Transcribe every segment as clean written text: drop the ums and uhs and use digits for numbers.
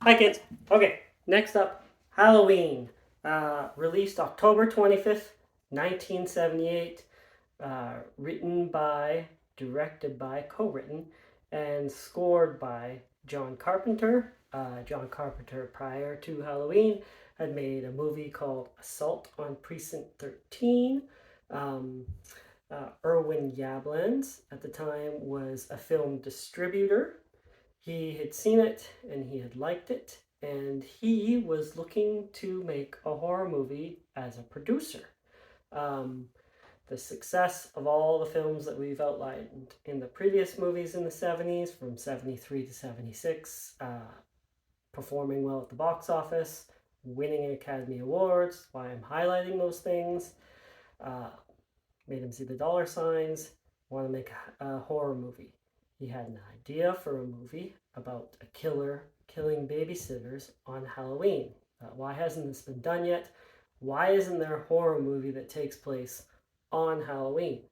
Hi, kids. Okay, next up, Halloween. Released October 25th, 1978. Written by, directed by, co written, and scored by John Carpenter. John Carpenter, prior to Halloween, had made a movie called Assault on Precinct 13. Um, Irwin Yablans, at the time, was a film distributor. He had seen it and he had liked it, and he was looking to make a horror movie as a producer. Um, the success of all the films that we've outlined in the previous movies in the 70s, from 73 to 76, performing well at the box office, winning Academy Awards, why I'm highlighting those things, uh, made him see the dollar signs, want to make a horror movie. He had an idea for a movie about a killer killing babysitters on Halloween. Why hasn't this been done yet? Why isn't there a horror movie that takes place on Halloween?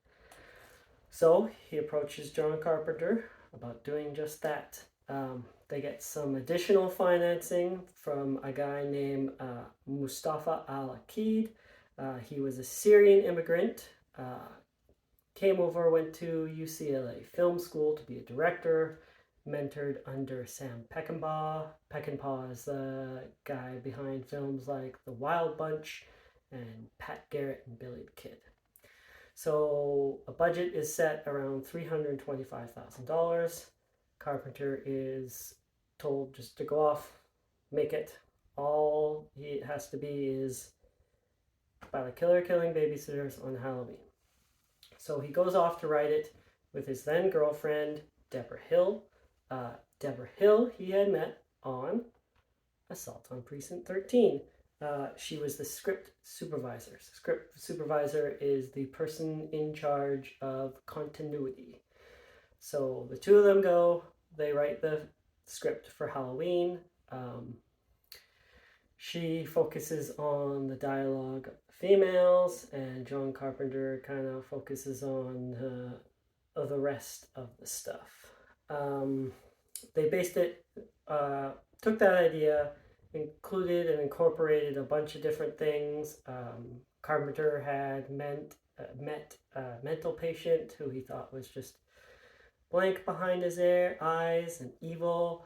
So he approaches John Carpenter about doing just that. They get some additional financing from a guy named Mustafa Al Aqid. He was a Syrian immigrant, came over, went to UCLA Film School to be a director, mentored under Sam Peckinpah. Peckinpah is the guy behind films like The Wild Bunch and Pat Garrett and Billy the Kid. So a budget is set around $325,000. Carpenter is told just to go off, make it. All it has to be is about a killer killing babysitters on Halloween. So he goes off to write it with his then girlfriend, Deborah Hill. Deborah Hill he had met on Assault on Precinct 13. She was the script supervisor. Script supervisor is the person in charge of continuity. So the two of them go, they write the script for Halloween. She focuses on the dialogue of the females, and John Carpenter kind of focuses on the rest of the stuff. They based it, took that idea, included and incorporated a bunch of different things. Carpenter had met a mental patient who he thought was just blank behind his eyes and evil.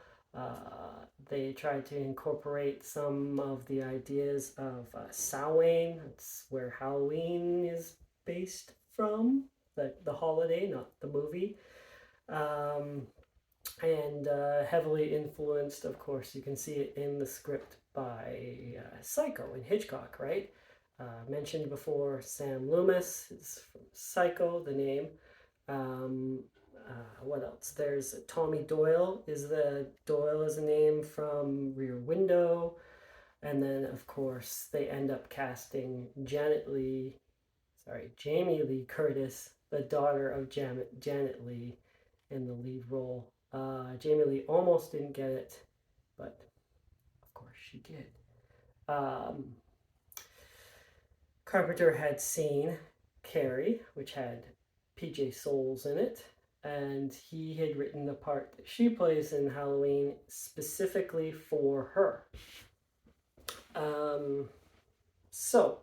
They tried to incorporate some of the ideas of Samhain. That's where Halloween is based from, the holiday, not the movie. And heavily influenced, of course, you can see it in the script by Psycho and Hitchcock, right? Mentioned before, Sam Loomis is from Psycho, the name. What else? There's Tommy Doyle. Doyle is a name from Rear Window, and then of course they end up casting Jamie Lee Curtis, the daughter of Janet Lee, in the lead role. Jamie Lee almost didn't get it, but of course she did. Carpenter had seen Carrie, which had PJ Souls in it, and he had written the part that she plays in Halloween specifically for her. So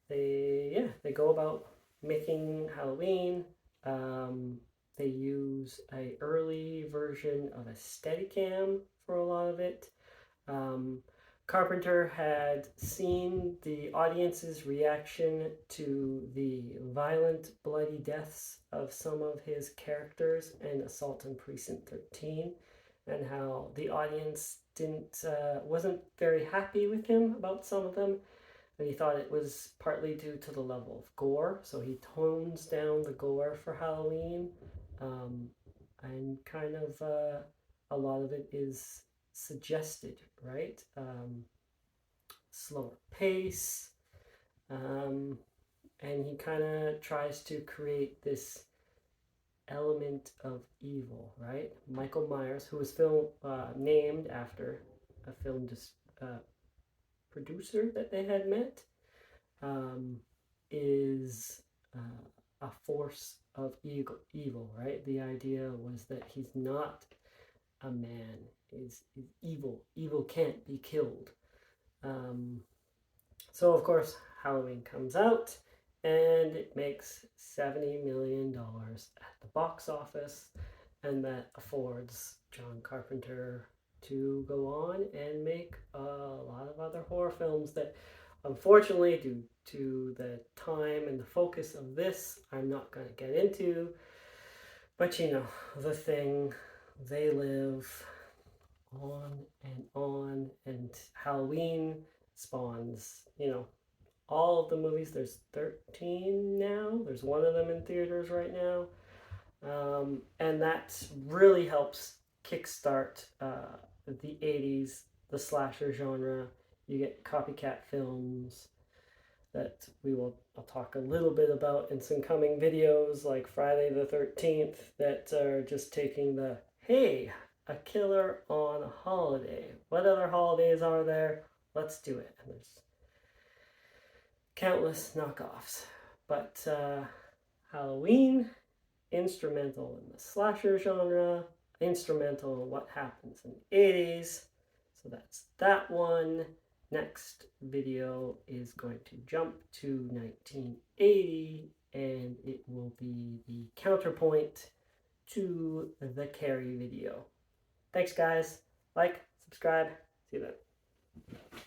they go about making Halloween. They use a early version of a Steadicam for a lot of it. Carpenter had seen the audience's reaction to the violent, bloody deaths of some of his characters in Assault on Precinct 13, and how the audience wasn't very happy with him about some of them, and he thought it was partly due to the level of gore. So he tones down the gore for Halloween, and kind of a lot of it is suggested, right? Slower pace, and he kind of tries to create this element of evil, right? Michael Myers, who was named after a film producer that they had met, is a force of evil, right? The idea was that he's not a man is evil. Evil can't be killed. So of course Halloween comes out and it makes $70 million at the box office, and that affords John Carpenter to go on and make a lot of other horror films that, unfortunately, due to the time and the focus of this, I'm not going to get into. But you know, The Thing, They Live, on, and Halloween spawns, you know, all of the movies. There's 13 now. There's one of them in theaters right now. And that really helps kickstart the 80s, the slasher genre. You get copycat films that I'll talk a little bit about in some coming videos, like Friday the 13th, that are just taking the, hey, a killer on a holiday. What other holidays are there? Let's do it. And there's countless knockoffs. But Halloween, instrumental in the slasher genre, instrumental in what happens in the 80s. So that's that one. Next video is going to jump to 1980, and it will be the counterpoint to the Carrie video. Thanks, guys. Like, subscribe. See you then.